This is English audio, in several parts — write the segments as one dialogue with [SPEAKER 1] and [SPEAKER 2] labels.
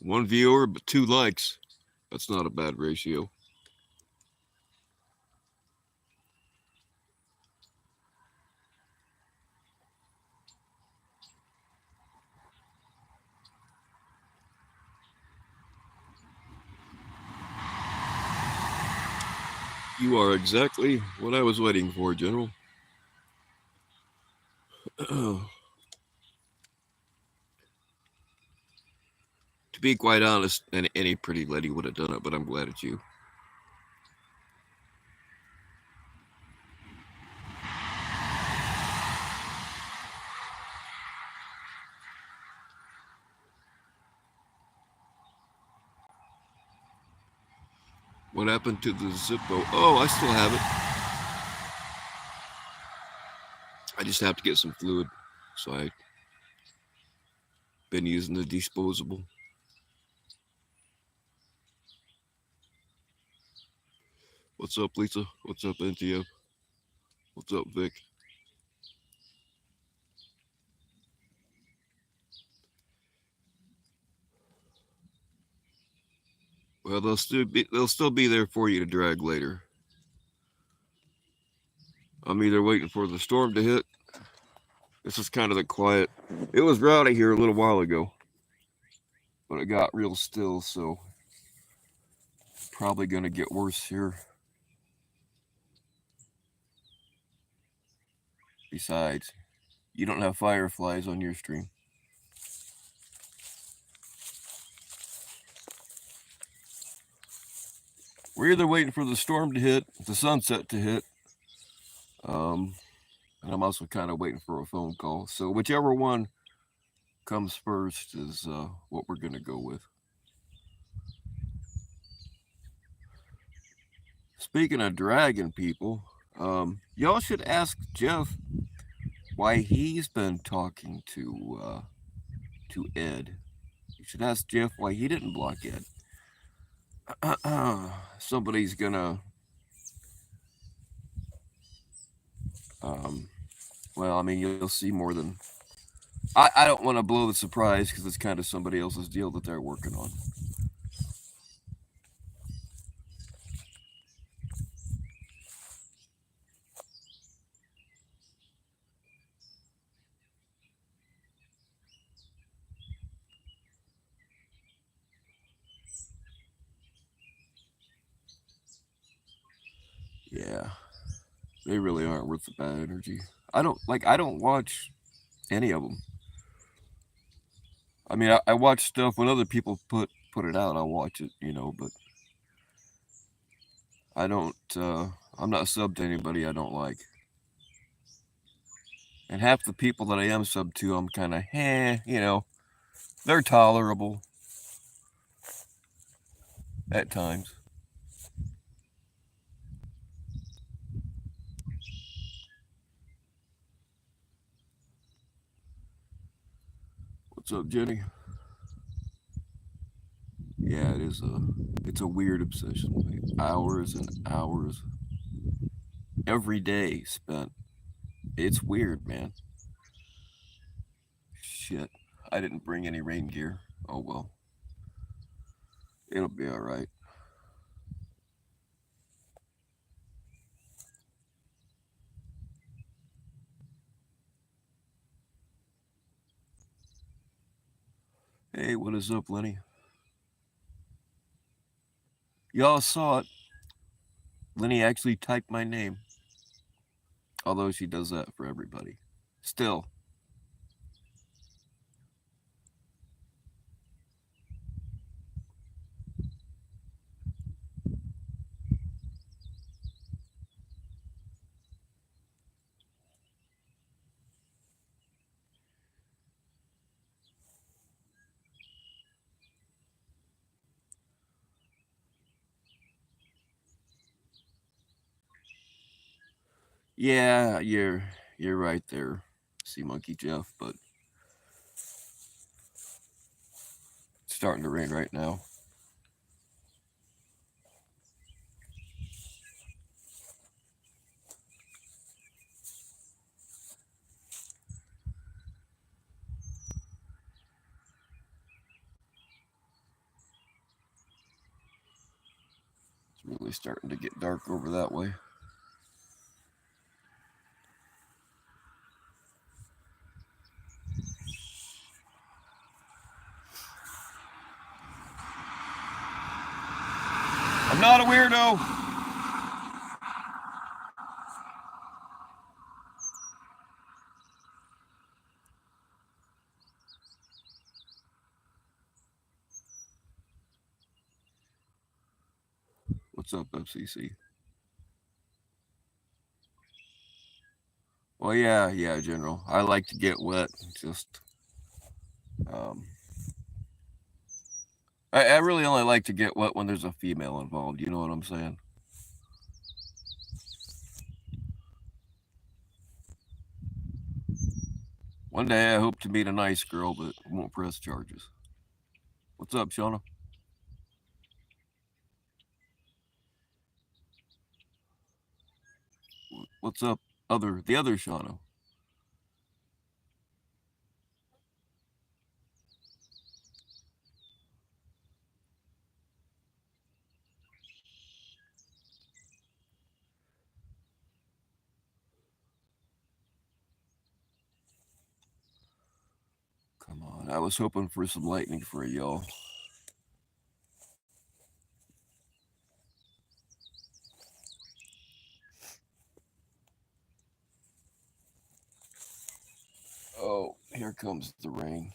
[SPEAKER 1] One viewer, but 2 likes. That's not a bad ratio. You are exactly what I was waiting for, General. To be quite honest, any pretty lady would have done it, but I'm glad it's you. What happened to the Zippo? Oh, I still have it. I just have to get some fluid. So I've been using the disposable. What's up, Lisa? What's up, NTF? What's up, Vic? Well, they'll still be there for you to drag later. I'm either waiting for the storm to hit. This is kind of the quiet. It was rowdy here a little while ago, but it got real still, so probably gonna get worse here. Besides, you don't have fireflies on your stream. We're either waiting for the storm to hit, the sunset to hit, um, and I'm also kind of waiting for a phone call. So whichever one comes first is what we're gonna go with. Speaking of dragon people, y'all should ask Jeff why he's been talking to Ed. You should ask Jeff why he didn't block Ed. Somebody's gonna, um, well, I mean, you'll see more than. I don't want to blow the surprise because it's kind of somebody else's deal that they're working on. Yeah, they really aren't worth the bad energy. I don't watch any of them. I mean, I watch stuff when other people put it out. I'll watch it, but I don't. I'm not sub to anybody I don't like. And half the people that I am sub to, I'm kind of, they're tolerable at times. What's up, Jenny? Yeah, it's a weird obsession. Like, hours and hours every day spent. It's weird, man. Shit, I didn't bring any rain gear. Oh well, it'll be all right. Hey, what is up, Lenny? Y'all saw it. Lenny actually typed my name, although she does that for everybody. Still, yeah, you're right there, Sea Monkey Jeff. But it's starting to rain right now. really starting to get dark over that way. I'm not a weirdo. What's up, FCC? Well, yeah, General. I like to get wet. Just, um, I really only like to get wet when there's a female involved. You know what I'm saying? One day I hope to meet a nice girl that won't press charges. What's up, Shauna? What's up, the other Shauna? Come on, I was hoping for some lightning for y'all. Oh, here comes the rain.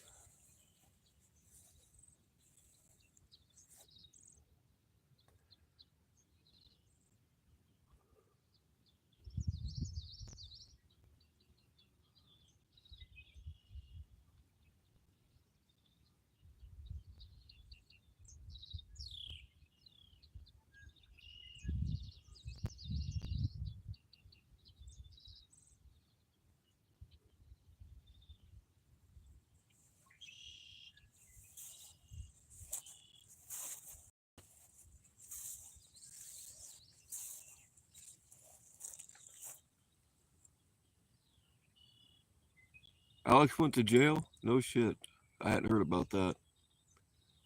[SPEAKER 1] Alex went to jail? No shit. I hadn't heard about that.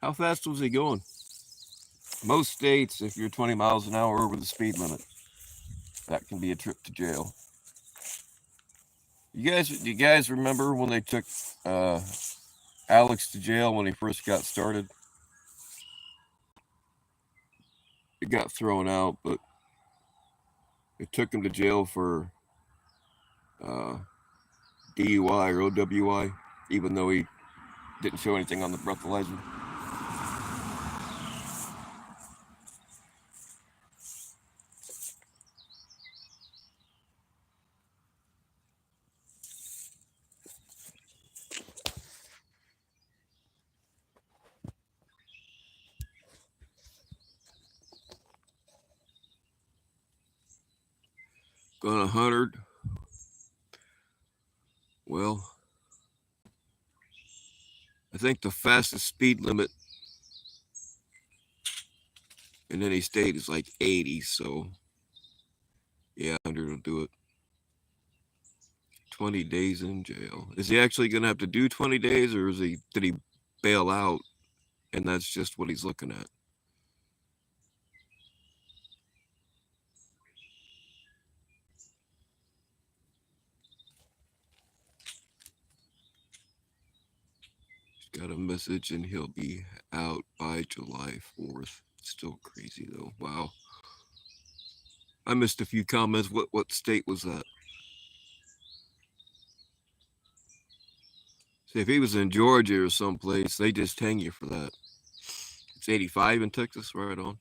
[SPEAKER 1] How fast was he going? Most states, if you're 20 miles an hour over the speed limit, that can be a trip to jail. Do you guys remember when they took Alex to jail when he first got started? It got thrown out, but they took him to jail for uh, DUI or OWI, even though he didn't show anything on the breathalyzer. Going 100. Well, I think the fastest speed limit in any state is like 80. So, yeah, 100 will do it. 20 days in jail. Is he actually going to have to do 20 days, or did he bail out and that's just what he's looking at? He's got a message and he'll be out by July 4th. Still crazy though. Wow. I missed a few comments. What state was that? See, if he was in Georgia or someplace, they just hang you for that. It's 85 in Texas, right on.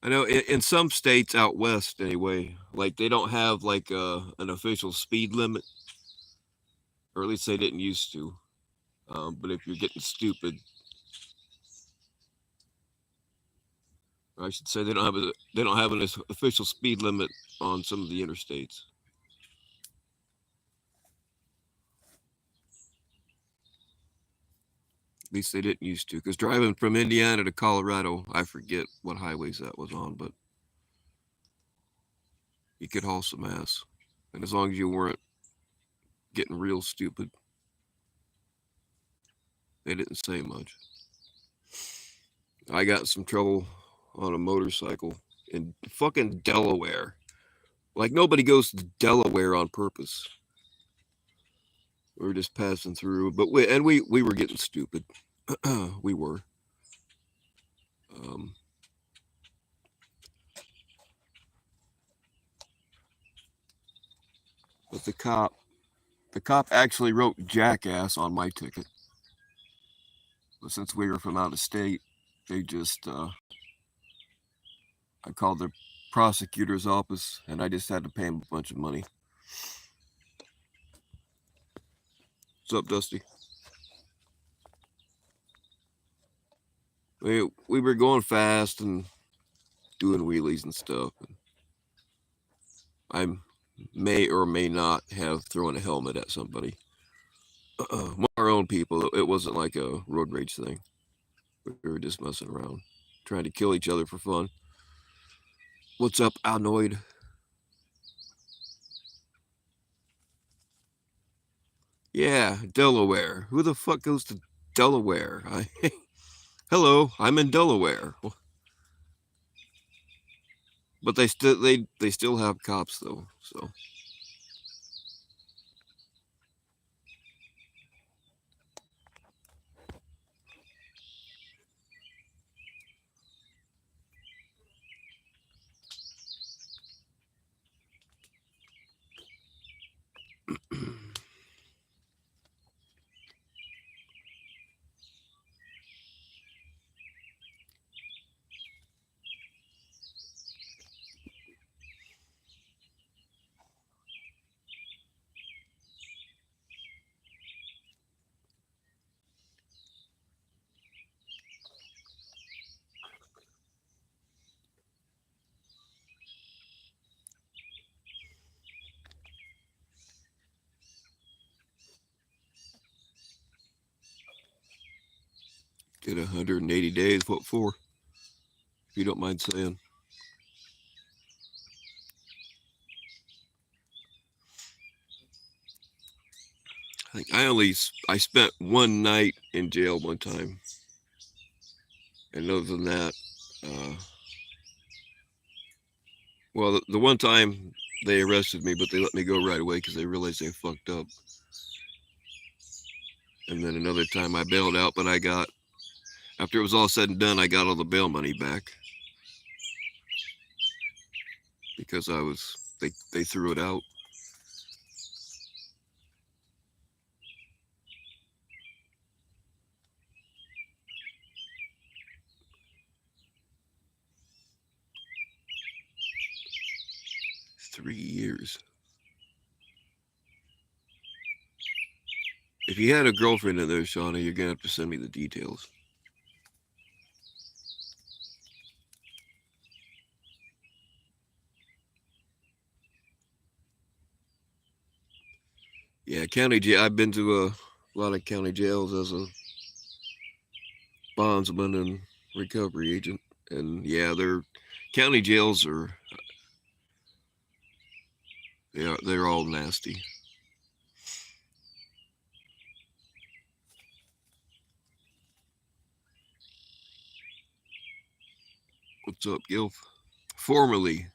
[SPEAKER 1] I know in some states out west, anyway, like they don't have like an official speed limit, or at least they didn't used to. But if you're getting stupid, or I should say they don't have an official speed limit on some of the interstates. At least they didn't used to, because driving from Indiana to Colorado, I forget what highways that was on, but you could haul some ass, and as long as you weren't getting real stupid, they didn't say much. I got in some trouble on a motorcycle in fucking Delaware. Like, nobody goes to Delaware on purpose. We were just passing through, but we were getting stupid. We were. Um, but the cop actually wrote jackass on my ticket. But since we were from out of state, they just I called the prosecutor's office and I just had to pay him a bunch of money. What's up, Dusty? We were going fast and doing wheelies and stuff. I may or may not have thrown a helmet at somebody. Our own people. It wasn't like a road rage thing. We were just messing around, trying to kill each other for fun. What's up, Alnoid? Yeah, Delaware. Who the fuck goes to Delaware? Hello, I'm in Delaware. But they still have cops though, so. Get 180 days. What for? If you don't mind saying. I think I spent one night in jail one time, and other than that, well, the one time they arrested me, but they let me go right away because they realized they fucked up. And then another time I bailed out, but after it was all said and done, I got all the bail money back because they threw it out. $3 years. If you had a girlfriend in there, Shauna, you're gonna have to send me the details. Yeah, county jail. I've been to a lot of county jails as a bondsman and recovery agent, and yeah, their county jails they're all nasty. What's up, Gilf? Formerly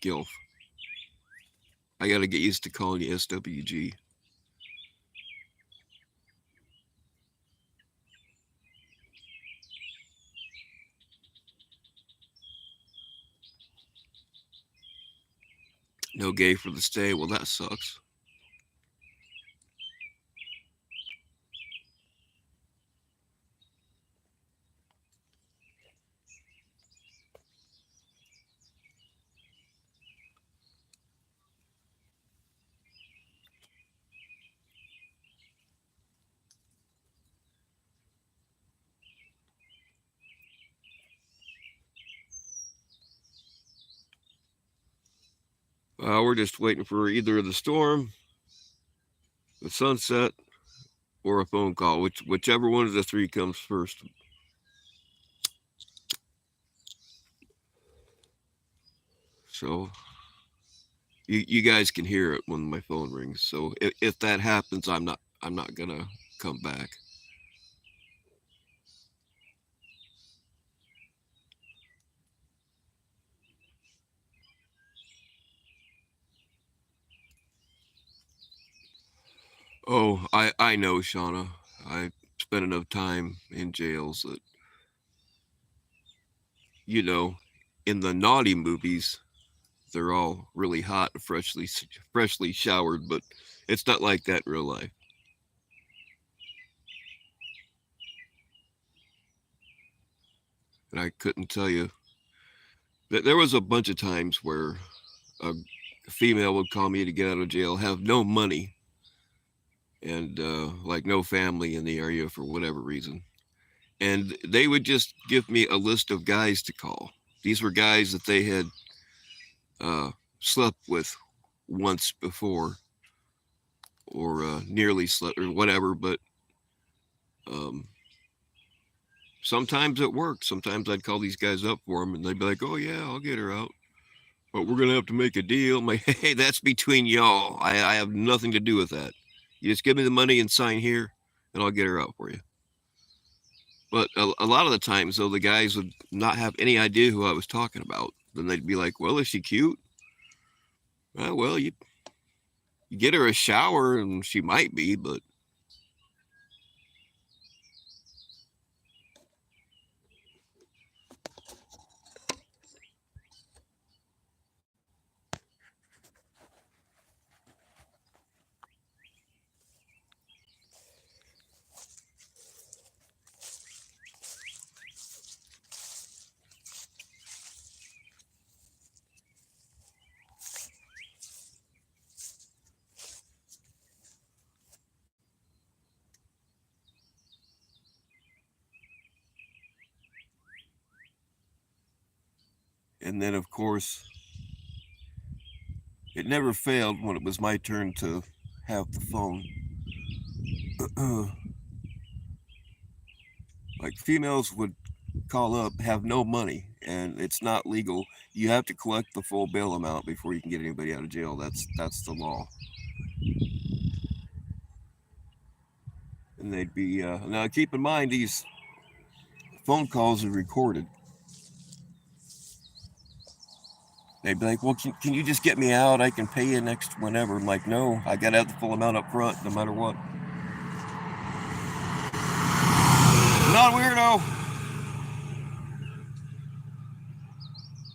[SPEAKER 1] Gilf. I gotta get used to calling you SWG. No gay for the stay. Well, that sucks. We're just waiting for either the storm, the sunset, or a phone call. Whichever one of the three comes first. So you guys can hear it when my phone rings. So if that happens, I'm not gonna come back. Oh, I know, Shauna. I spent enough time in jails that, you know, in the naughty movies, they're all really hot and freshly showered, but it's not like that in real life. And I couldn't tell you that there was a bunch of times where a female would call me to get out of jail, have no money, and like no family in the area for whatever reason. And they would just give me a list of guys to call. These were guys that they had uh, slept with once before, or nearly slept, or whatever. But um, sometimes it worked. Sometimes I'd call these guys up for them, and they'd be like, "Oh yeah, I'll get her out, but we're gonna have to make a deal." I'm like, "Hey, that's between y'all. I have nothing to do with that. You just give me the money and sign here, and I'll get her out for you." But a lot of the times, though, the guys would not have any idea who I was talking about. Then they'd be like, "Well, is she cute?" Well, you get her a shower, and she might be, but and then of course it never failed when it was my turn to have the phone. Like females would call up, have no money, and it's not legal. You have to collect the full bail amount before you can get anybody out of jail. That's the law. And they'd be now keep in mind these phone calls are recorded. They'd be like, "Well, can you just get me out? I can pay you next whenever." I'm like, "No, I got to have the full amount up front, no matter what." I'm not a weirdo.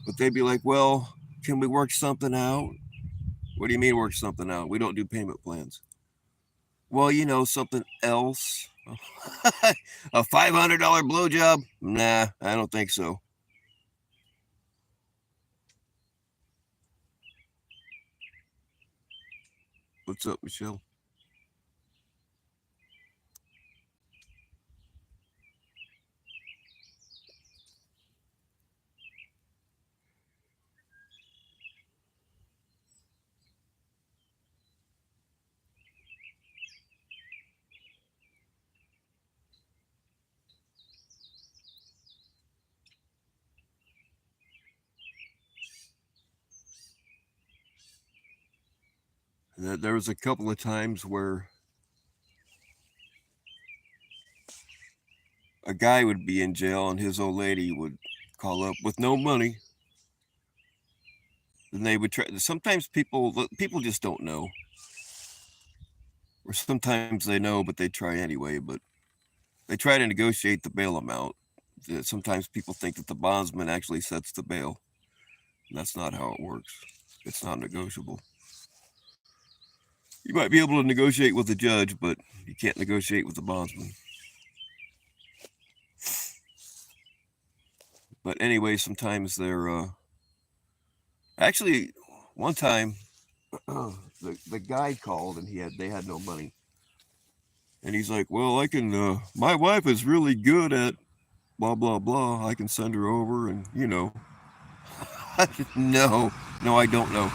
[SPEAKER 1] But they'd be like, "Well, can we work something out?" What do you mean work something out? We don't do payment plans. Well, something else. A $500 blowjob? Nah, I don't think so. What's up, Michelle? There was a couple of times where a guy would be in jail and his old lady would call up with no money. And they would try. Sometimes people just don't know, or sometimes they know but they try anyway. But they try to negotiate the bail amount. Sometimes people think that the bondsman actually sets the bail. And that's not how it works. It's not negotiable. You might be able to negotiate with the judge, but you can't negotiate with the bondsman. But anyway, sometimes they're actually one time the guy called and they had no money. And he's like, "Well, I can my wife is really good at blah blah blah. I can send her over and no, no, I don't know.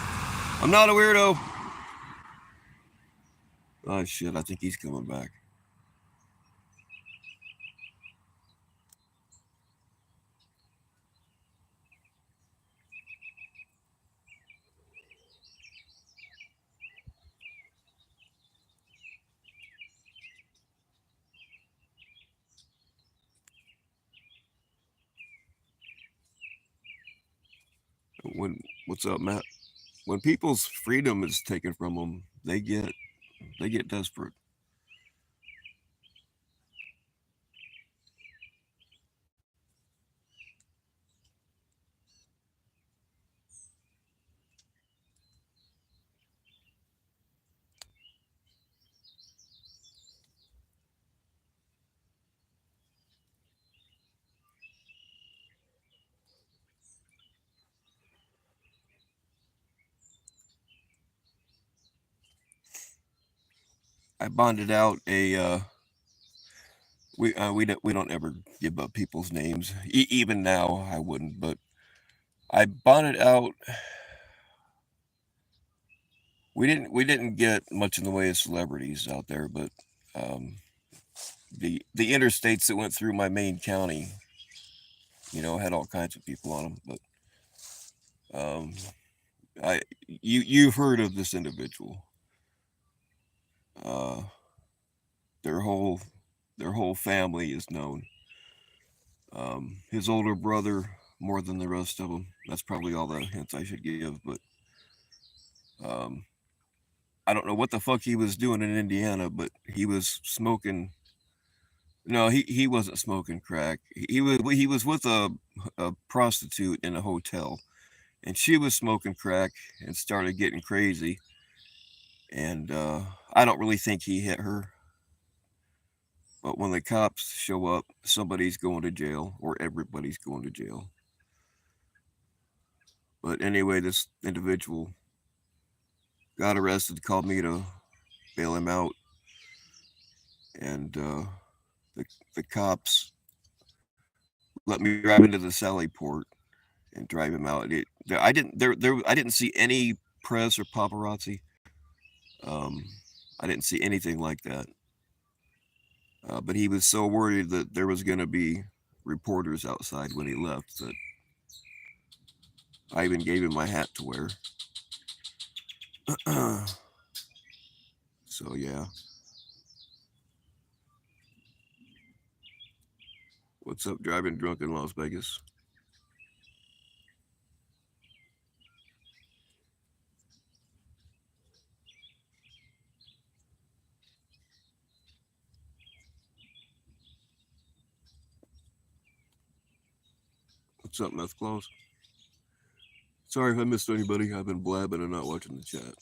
[SPEAKER 1] I'm not a weirdo." Oh shit, I think he's coming back. When what's up, Matt? When people's freedom is taken from them, they get desperate. I bonded out a we don't ever give up people's names. Even now, I wouldn't. But I bonded out. We didn't get much in the way of celebrities out there, but um, the interstates that went through my main county, had all kinds of people on them. But I you've heard of this individual. Uh, their whole their whole family is known. His older brother more than the rest of them. That's probably all the hints I should give. But um, I don't know what the fuck he was doing in Indiana, but he was smoking. No, he wasn't smoking crack. He was with a prostitute in a hotel, and she was smoking crack and started getting crazy. And I don't really think he hit her. But when the cops show up, somebody's going to jail, or everybody's going to jail. But anyway, this individual got arrested, called me to bail him out, and the cops let me drive into the Sally Port and drive him out. I didn't see any press or paparazzi. Um, I didn't see anything like that. But he was so worried that there was going to be reporters outside when he left that I even gave him my hat to wear. So yeah. What's up, driving drunk in Las Vegas? What's up, Meth Claus? Sorry if I missed anybody. I've been blabbing and not watching the chat.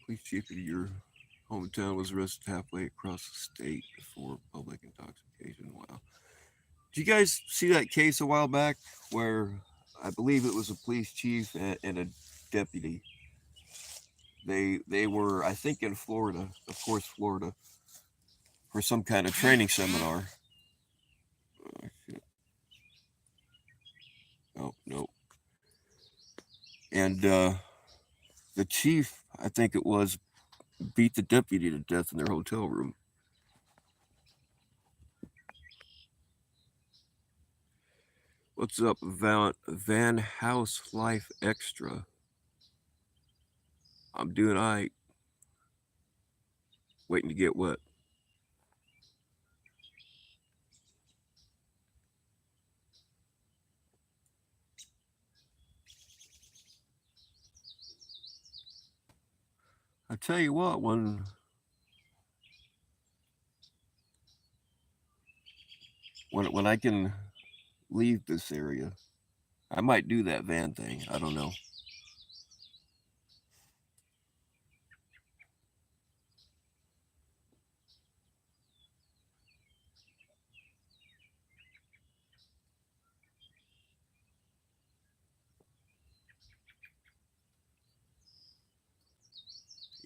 [SPEAKER 1] Police chief of your hometown was arrested halfway across the state for public intoxication. Wow. Did you guys see that case a while back where I believe it was a police chief and a deputy? They were, I think, in Florida, of course, Florida, for some kind of training seminar. Oh, shit. Oh no. And the chief, I think it was, beat the deputy to death in their hotel room. What's up, Van House Life Extra? I'm doing all right. Waiting to get what? I tell you what, when I can leave this area, I might do that van thing. I don't know.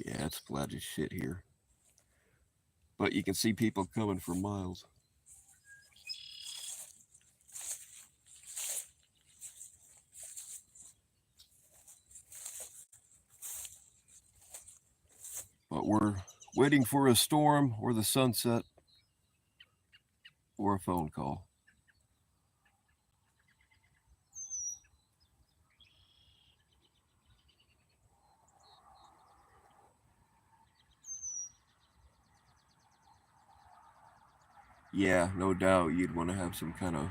[SPEAKER 1] Yeah, it's flat as shit here. But you can see people coming for miles. But we're waiting for a storm or the sunset or a phone call. Yeah, no doubt you'd want to have some kind of.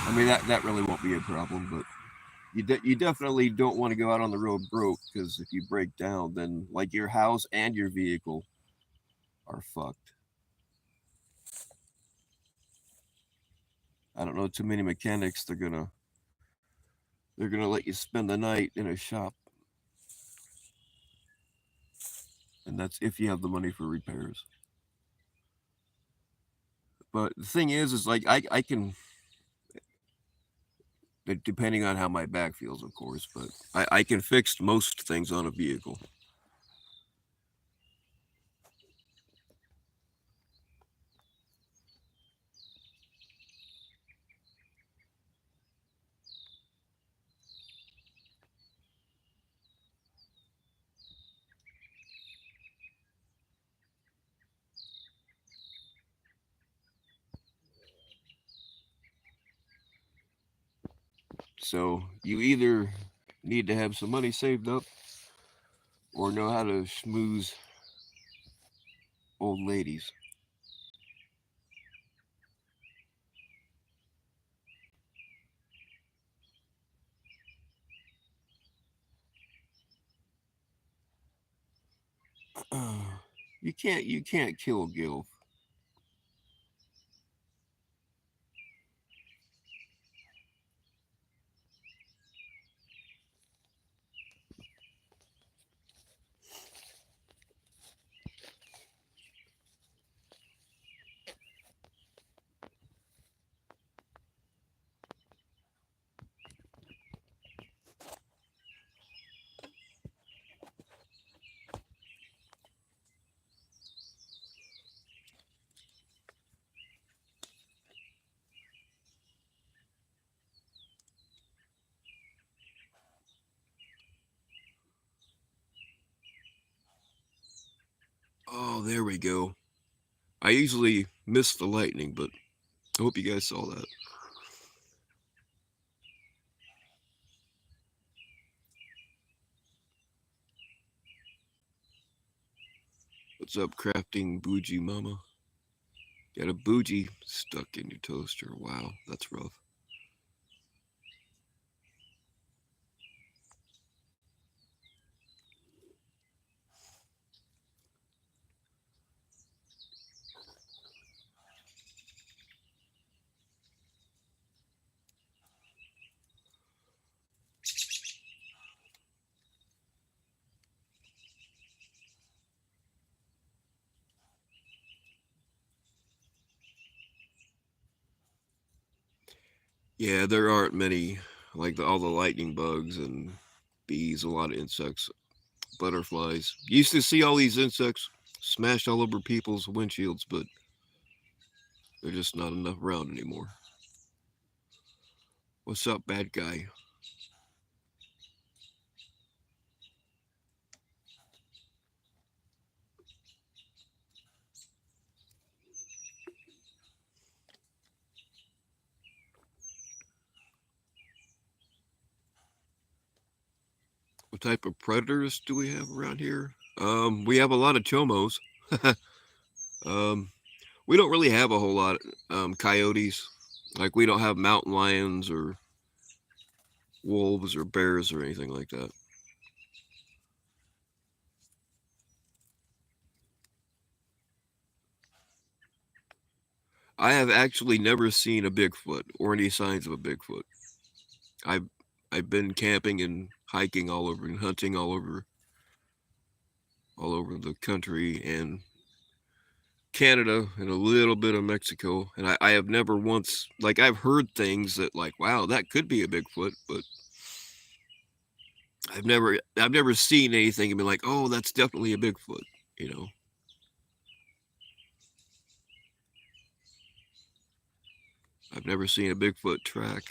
[SPEAKER 1] I mean, that really won't be a problem, but you definitely don't want to go out on the road broke, because if you break down, then like your house and your vehicle are fucked. I don't know too many mechanics. They're gonna let you spend the night in a shop, and that's if you have the money for repairs. But the thing is like I can, depending on how my back feels, of course, but I can fix most things on a vehicle. So you either need to have some money saved up or know how to schmooze old ladies. You can't kill Gil. Oh, there we go. I usually miss the lightning, but I hope you guys saw that. What's up, crafting bougie mama? Got a bougie stuck in your toaster. Wow, that's rough. Yeah, there aren't many, like all the lightning bugs and bees, a lot of insects, butterflies. You used to see all these insects smashed all over people's windshields, but they're just not enough around anymore. What's up, bad guy? What type of predators do we have around here? We have a lot of chomos. um, we don't really have a whole lot coyotes. Like we don't have mountain lions or wolves or bears or anything like that. I have actually never seen a Bigfoot or any signs of a Bigfoot. I've I've been camping and hiking all over and hunting all over the country and Canada and a little bit of Mexico. And I have never once, like, I've heard things that, like, wow, that could be a Bigfoot, but I've never seen anything and been like, oh, that's definitely a Bigfoot, you know. I've never seen a Bigfoot track.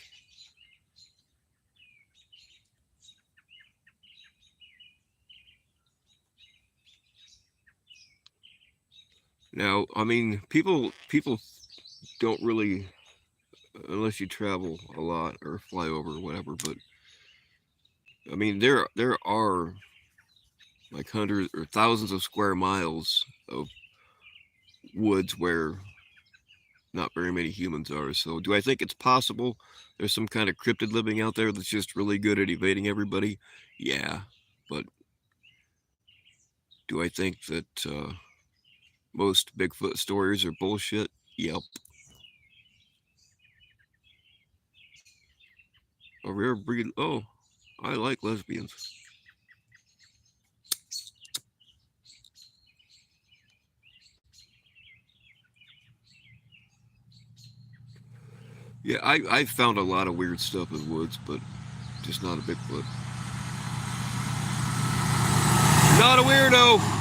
[SPEAKER 1] Now, I mean, people don't really, unless you travel a lot or fly over or whatever, but I mean, there are like hundreds or thousands of square miles of woods where not very many humans are. So, do I think it's possible there's some kind of cryptid living out there that's just really good at evading everybody? Yeah, but do I think that most Bigfoot stories are bullshit? Yep. A rare breed. Oh, I like lesbians. Yeah, I found a lot of weird stuff in woods, but just not a Bigfoot. Not a weirdo.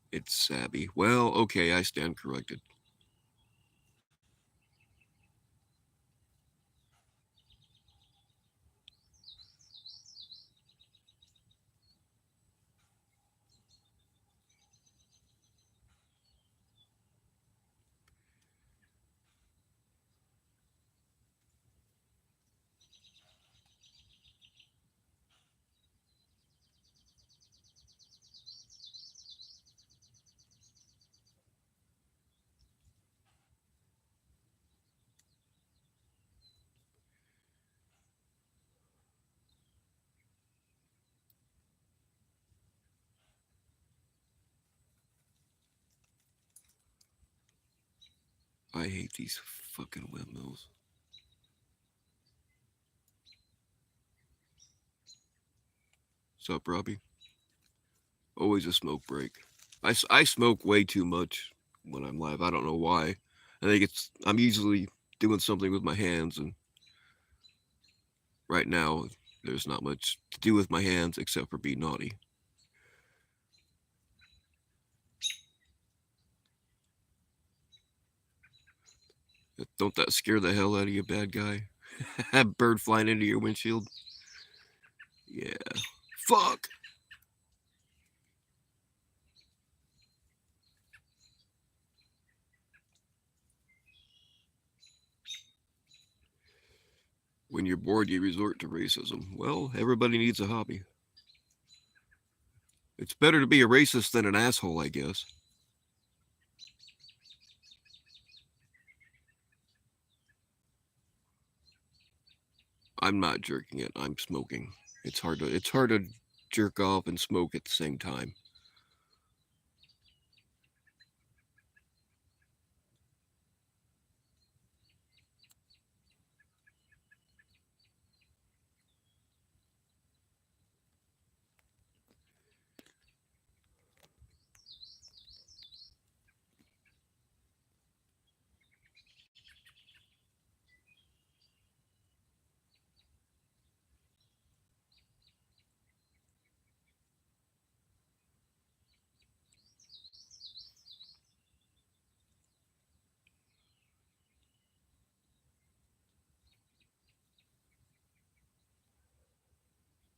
[SPEAKER 1] It's Sabby. Well, okay, I stand corrected. I hate these fucking windmills. What's up, Robbie? Always a smoke break. I smoke way too much when I'm live. I don't know why. I think I'm usually doing something with my hands, and right now there's not much to do with my hands except for be naughty. Don't that scare the hell out of you, bad guy? That bird flying into your windshield. Yeah. Fuck. When you're bored, you resort to racism. Well, everybody needs a hobby. It's better to be a racist than an asshole, I guess. I'm not jerking it. I'm smoking. It's hard to jerk off and smoke at the same time.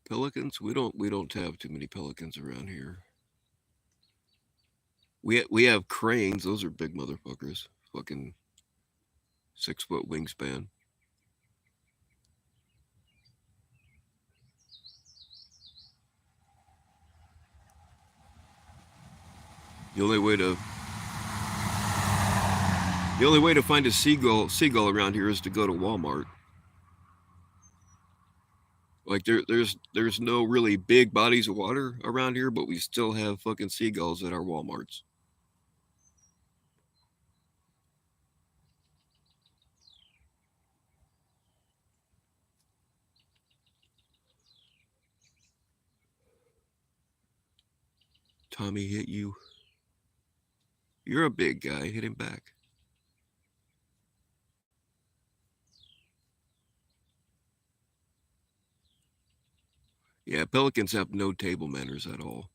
[SPEAKER 1] Pelicans? We don't have too many pelicans around here. We have cranes. Those are big motherfuckers. Fucking 6 foot wingspan. The only way to the only way to find a seagull around here is to go to Walmart. Like there's no really big bodies of water around here, but we still have fucking seagulls at our Walmarts. Tommy hit you. You're a big guy. Hit him back. Yeah, pelicans have no table manners at all.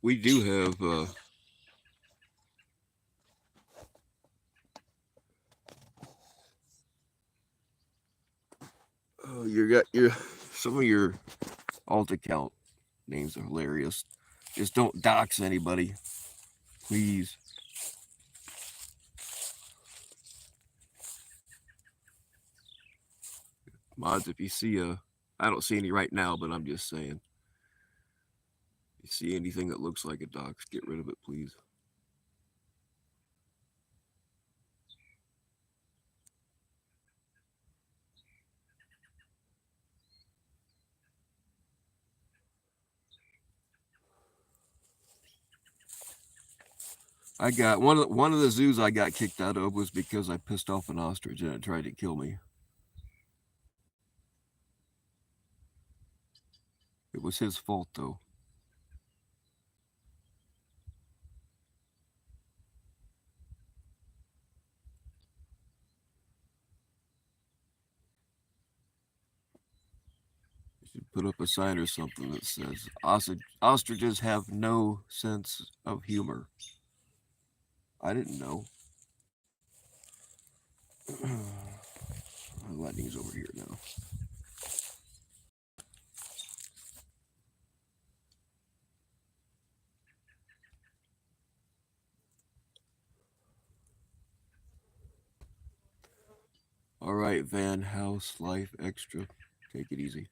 [SPEAKER 1] We do have oh, you got your some of your alt account names are hilarious. Just don't dox anybody, please. Mods, if you see I don't see any right now, but I'm just saying. You see anything that looks like a dox, get rid of it, please. I got one of the zoos I got kicked out of was because I pissed off an ostrich and it tried to kill me. It was his fault though. You should put up a sign or something that says ostriches have no sense of humor. I didn't know. Lightning's over here now. All right, Van House Life Extra. Take it easy.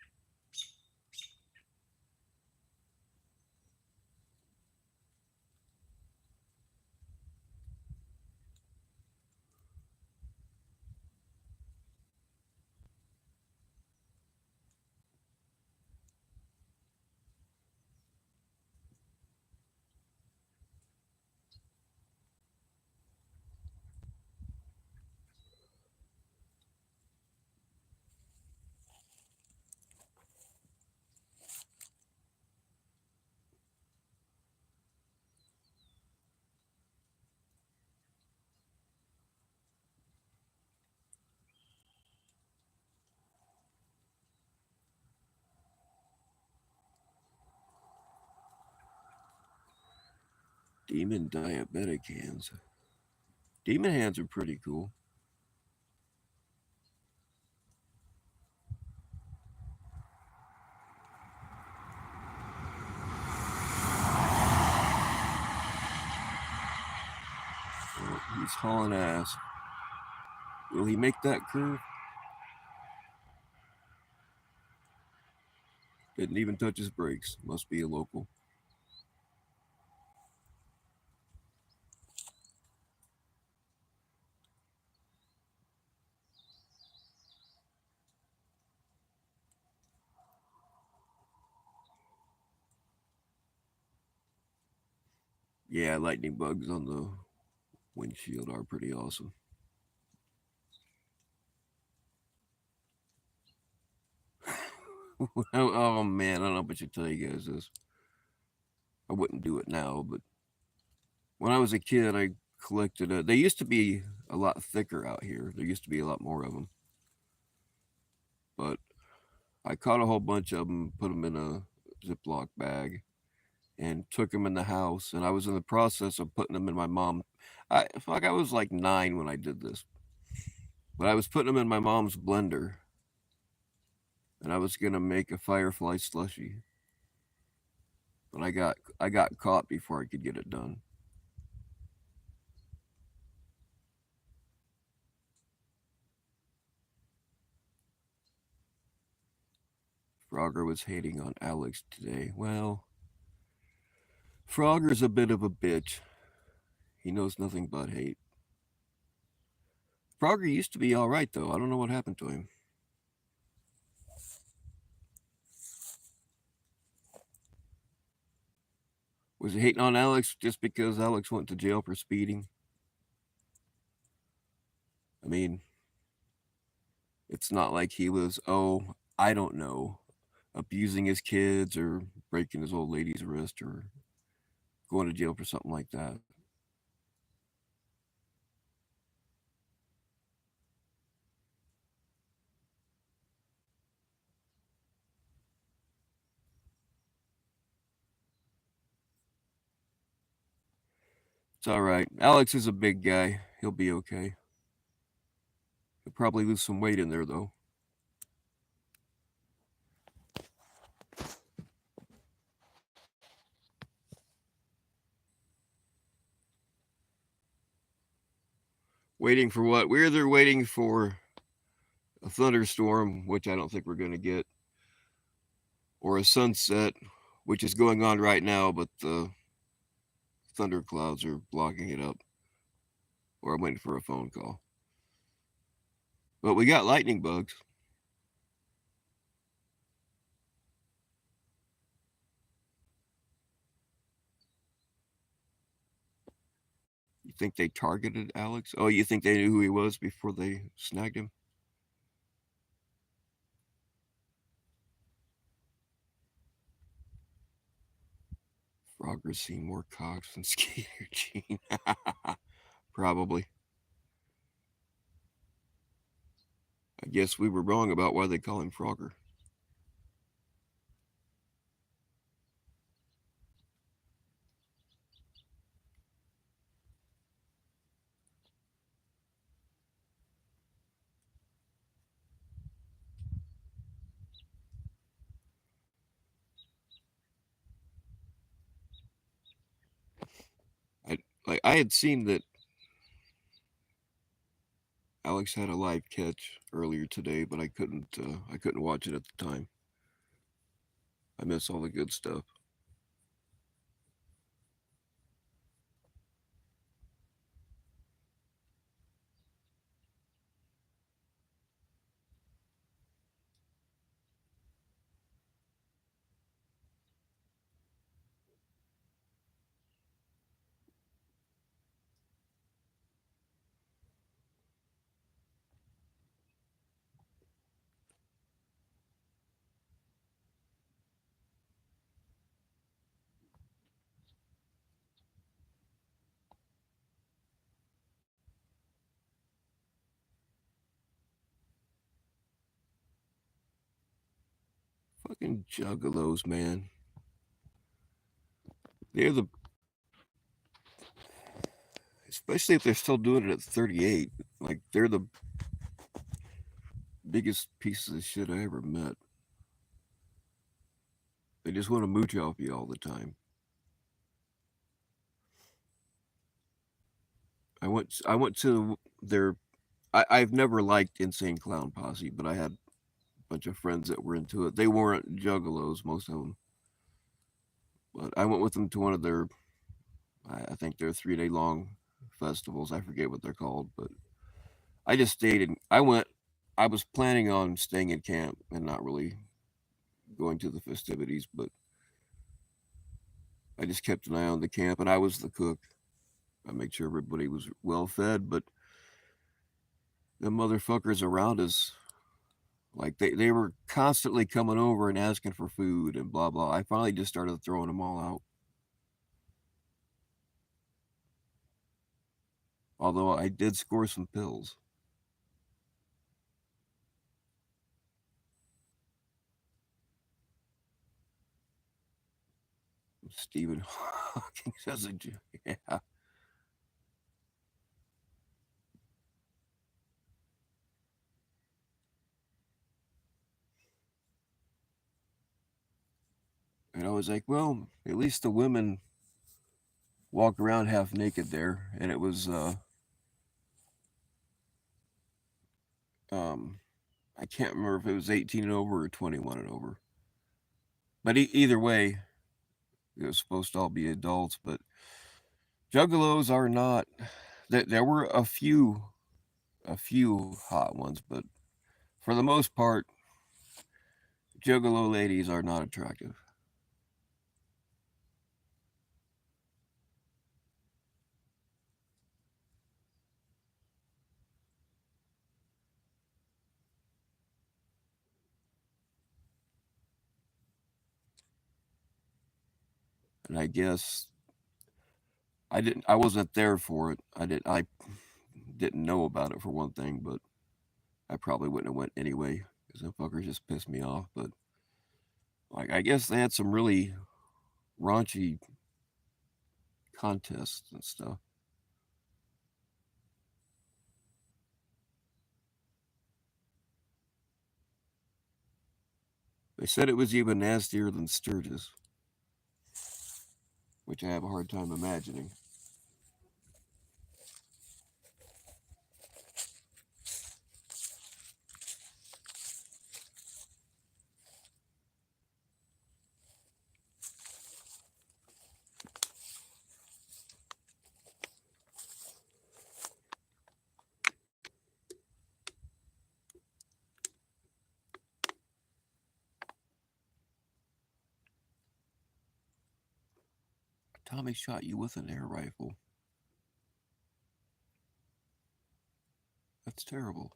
[SPEAKER 1] Demon diabetic hands. Demon hands are pretty cool. Oh, he's hauling ass. Will he make that curve? Didn't even touch his brakes. Must be a local. Yeah, lightning bugs on the windshield are pretty awesome. Oh man, I don't know what to tell you guys this. I wouldn't do it now, but when I was a kid, I collected. They used to be a lot thicker out here. There used to be a lot more of them, but I caught a whole bunch of them, put them in a Ziploc bag, and took them in the house. And I was in the process of putting them in my mom. I was like 9 when I did this, but I was putting them in my mom's blender, and I was gonna make a firefly slushy. But I got caught before I could get it done. Frogger was hating on Alex today. Well, Frogger's a bit of a bitch. He knows nothing but hate. Frogger used to be all right though. I don't know what happened to him. Was he hating on Alex just because Alex went to jail for speeding? I mean, it's not like he was, oh, I don't know, abusing his kids or breaking his old lady's wrist or going to jail for something like that. It's all right. Alex is a big guy. He'll be okay. He'll probably lose some weight in there, though. Waiting for what? We're either waiting for a thunderstorm, which I don't think we're going to get, or a sunset, which is going on right now, but the thunder clouds are blocking it up, or I'm waiting for a phone call. But we got lightning bugs. You think they targeted Alex? Oh, you think they knew who he was before they snagged him? Frogger's seen more cocks than Skeeter Gene. Probably. I guess we were wrong about why they call him Frogger. I had seen that Alex had a live catch earlier today, but I couldn't watch it at the time. I miss all the good stuff. Fucking juggalos, man. They're the, especially if they're still doing it at 38. Like they're the biggest pieces of shit I ever met. They just want to mooch off you all the time. I went to their. I've never liked Insane Clown Posse, but I had a bunch of friends that were into it. They weren't juggalos, most of them, but I went with them to one of their. I think they're 3 day long festivals. I forget what they're called, but I just stayed in. I went. I was planning on staying in camp and not really going to the festivities, but I just kept an eye on the camp, and I was the cook. I made sure everybody was well fed, but the motherfuckers around us, like they were constantly coming over and asking for food and blah blah. I finally just started throwing them all out. Although I did score some pills. Stephen Hawking says it. Yeah. And I was like, well, at least the women walk around half naked there, and it was I can't remember if it was 18 and over or 21 and over. But either way, it was supposed to all be adults. But juggalos are not. There were a few hot ones, but for the most part, juggalo ladies are not attractive. And I guess I wasn't there for it. I didn't know about it for one thing, but I probably wouldn't have went anyway because them fuckers just pissed me off. But like I guess they had some really raunchy contests and stuff. They said it was even nastier than Sturgis, which I have a hard time imagining. time he shot you with an air rifle. That's terrible.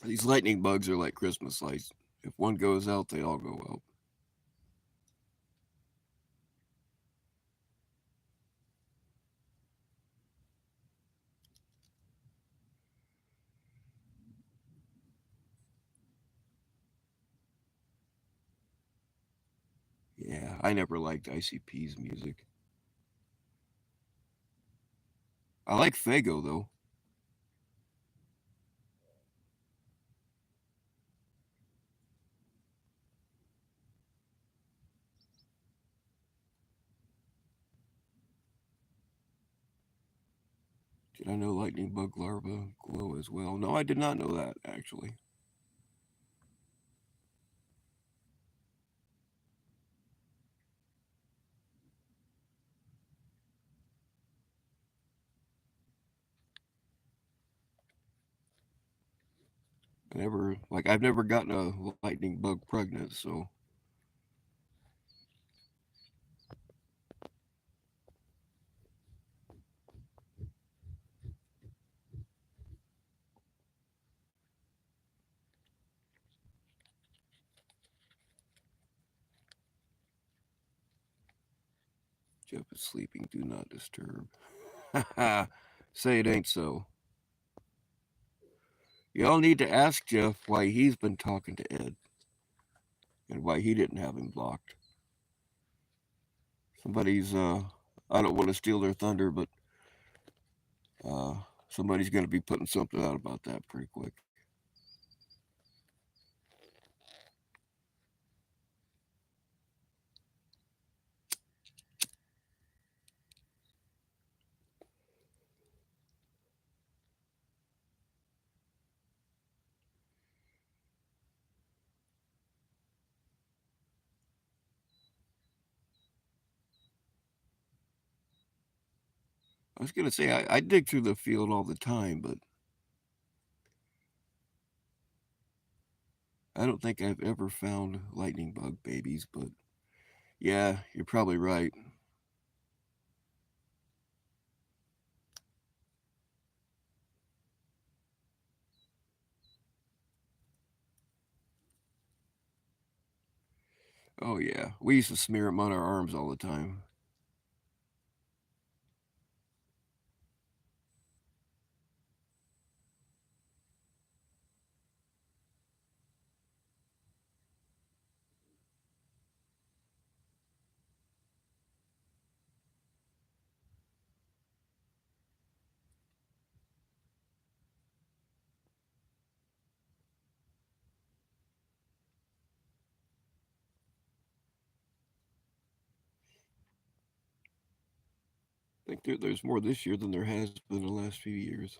[SPEAKER 1] These lightning bugs are like Christmas lights. If one goes out, they all go out. Yeah, I never liked ICP's music. I like Fago though. Did I know lightning bug larvae glow as well? No, I did not know that actually. I've never gotten a lightning bug pregnant, so Jeff is sleeping. Do not disturb. Say it ain't so. Y'all need to ask Jeff why he's been talking to Ed and why he didn't have him blocked. Somebody's I don't want to steal their thunder, but uh somebody's gonna be putting something out about that pretty quick. I was gonna say I dig through the field all the time, but I don't think I've ever found lightning bug babies, but yeah, you're probably right. Oh yeah, we used to smear them on our arms all the time. I think there's more this year than there has been the last few years.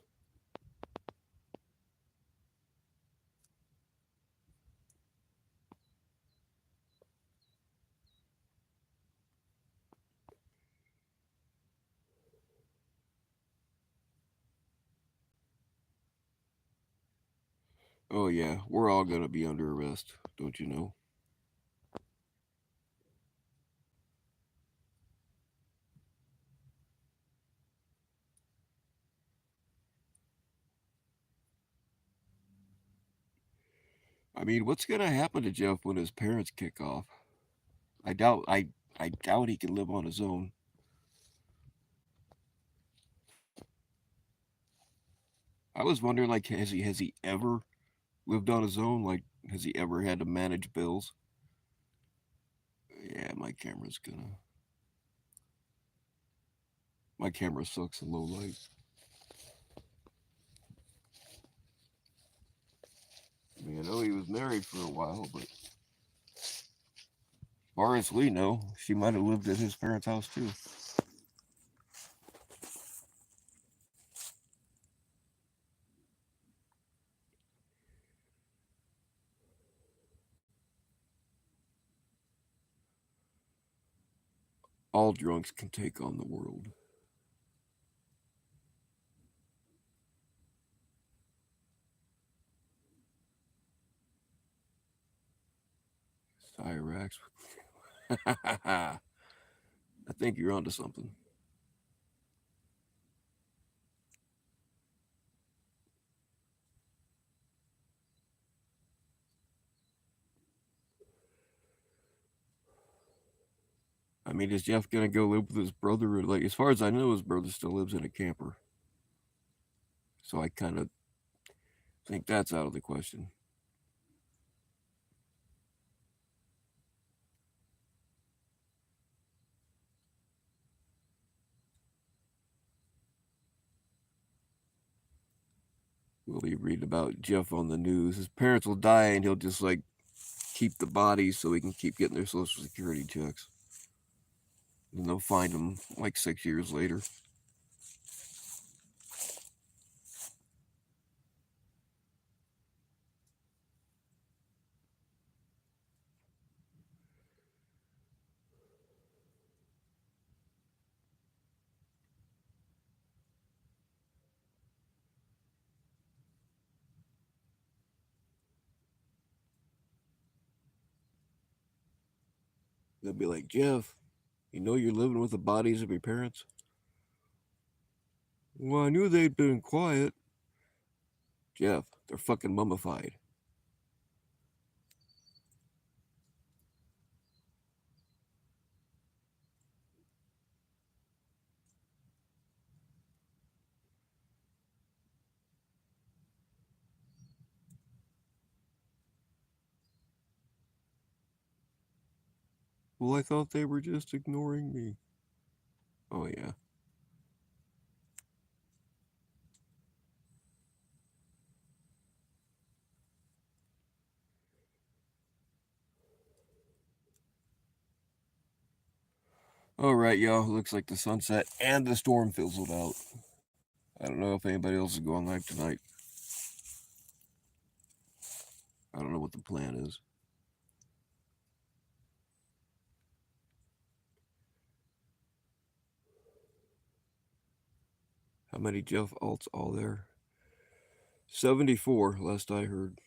[SPEAKER 1] Oh yeah, we're all gonna be under arrest, don't you know? I mean, what's gonna happen to Jeff when his parents kick off? I doubt I doubt he can live on his own. I was wondering, like, has he ever lived on his own? Like, has he ever had to manage bills? Yeah, my camera's gonna. My camera sucks in low light. I mean, I know he was married for a while, but as far as we know, she might have lived at his parents' house too. All drunks can take on the world. Cyrax. I think you're onto something. I mean, is Jeff gonna go live with his brother? Like, as far as I know, his brother still lives in a camper. So I kind of think that's out of the question. Will he read about Jeff on the news? His parents will die, and he'll just like keep the bodies so he can keep getting their social security checks. And they'll find him like 6 years later. They'll be like, Jeff, you know you're living with the bodies of your parents? Well, I knew they'd been quiet. Jeff, they're fucking mummified. Well, I thought they were just ignoring me. Oh, yeah. All right, y'all. Looks like the sunset and the storm fizzled out. I don't know if anybody else is going live tonight. I don't know what the plan is. How many Jeff alts all there? 74, last I heard.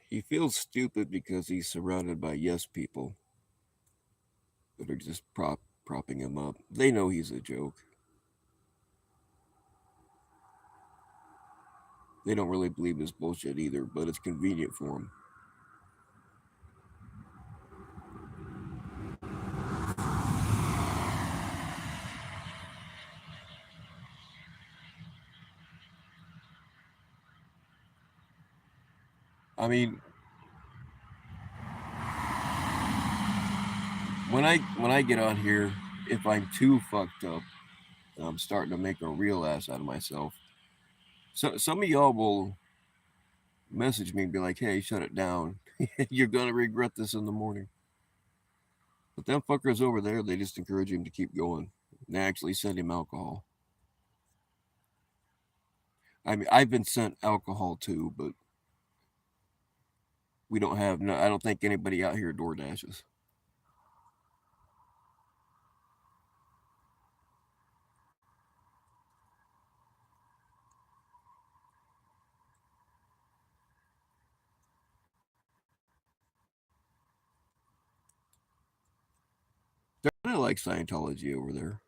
[SPEAKER 1] He feels stupid because he's surrounded by yes people that are just propping him up. They know he's a joke. They don't really believe his bullshit either, but it's convenient for him. I mean, when I get on here, if I'm too fucked up, and I'm starting to make a real ass out of myself. So some of y'all will message me and be like, "Hey, shut it down. You're gonna regret this in the morning." But them fuckers over there, they just encourage him to keep going. They actually send him alcohol. I mean, I've been sent alcohol too, but we don't have. No, I don't think anybody out here door dashes. They're kind of like Scientology over there.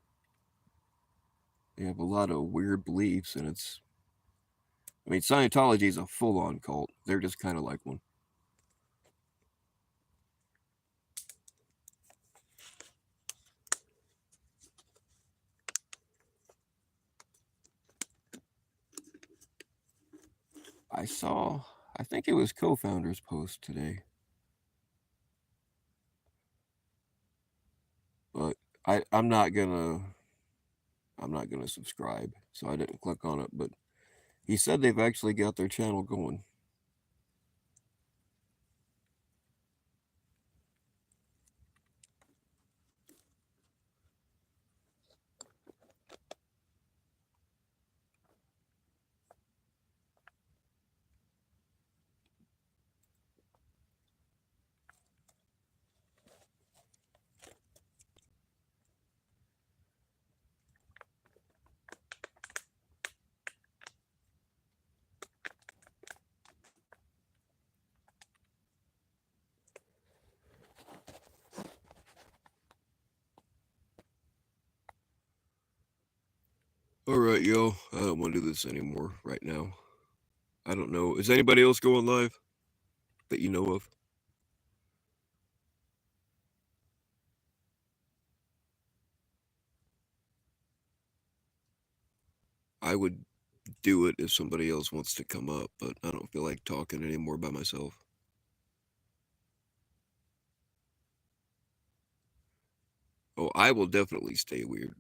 [SPEAKER 1] They have a lot of weird beliefs, and I mean, Scientology is a full-on cult. They're just kind of like one. I think it was co-founders post today. But I'm not gonna subscribe, so I didn't click on it. But he said they've actually got their channel going. All right, yo. I don't want to do this anymore right now. I don't know. Is anybody else going live that you know of? I would do it if somebody else wants to come up, but I don't feel like talking anymore by myself. Oh, I will definitely stay weird.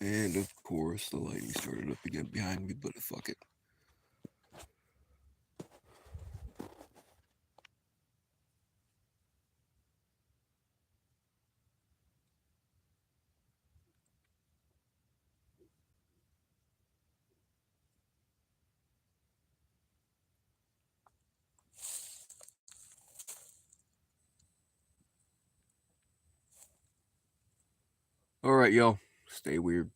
[SPEAKER 1] And of course, the lighting started up again behind me, but fuck it. All right, y'all. Stay weird.